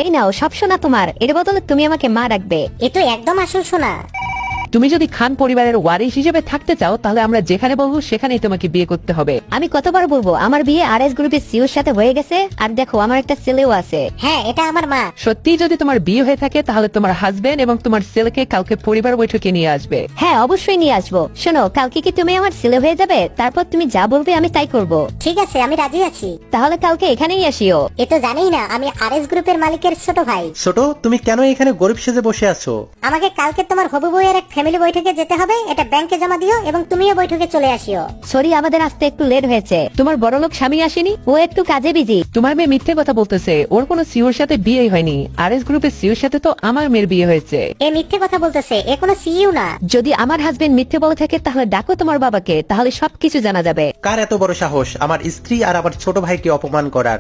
এই নাও সব সোনা তোমার, এর বদলে তুমি আমাকে মা রাখবে। এ তো একদম আসল সোনা। তুমি যদি খান পরিবারের ওয়ারিশ হিসেবে থাকতে চাও তাহলে আমরা যেখানে বলবো সেখানেই তোমাকে বিয়ে করতে হবে। আমি কতবার বলবো আমার বিয়ে আরএস গ্রুপের সিওর সাথে হয়ে গেছে, আর দেখো আমার একটা ছেলেও আছে। হ্যাঁ, এটা আমার মা। সত্যি যদি তোমার বিয়ে হয়ে থাকে তাহলে তোমার হাজবেন্ড এবং তোমার ছেলেকে কালকে পরিবার বৈঠকে নিয়ে আসবে। হ্যাঁ অবশ্যই নিয়ে আসবো। শোনো, কালকে কি তুমি আমার ছেলে হয়ে যাবে? তারপর তুমি যা বলবে আমি তাই করব। ঠিক আছে, আমি রাজি আছি। তাহলে কালকে এখানেই আসিও। এ তো জানেই না আমি আরএস গ্রুপের মালিকের ছোট ভাই। ছোট, তুমি কেন এখানে গরিব সেজে বসে আছো? আমাকে কালকে তোমার হবু বউয়ের এক ফ্যামিলি বৈঠকে যেতে হবে, এটা ব্যাংকে জমা দিও এবং তুমিও বৈঠকে চলে আসিও। সরি, আমাদের আসতে একটু লেট হয়েছে। তোমার বড়লোক স্বামী আসেনি? ও একটু কাজে বিজি। তোমার মেয়ে মিথ্যে কথা বলতেছে, ওর কোনো সিওর সাথে বিয়ে হয়নি। আরএস গ্রুপের সিওর সাথে তো আমার মেয়ের বিয়ে হয়েছে। এ মিথ্যে কথা বলতেছে, এ কোনো সিইউ না। যদি আমার হাজবেন্ড মিথ্যে বলে থাকে তাহলে ডাকো তোমার বাবাকে, তাহলে সবকিছু জানা যাবে। কার এত বড় সাহস আমার স্ত্রী আর আমার ছোট ভাইকে অপমান করার?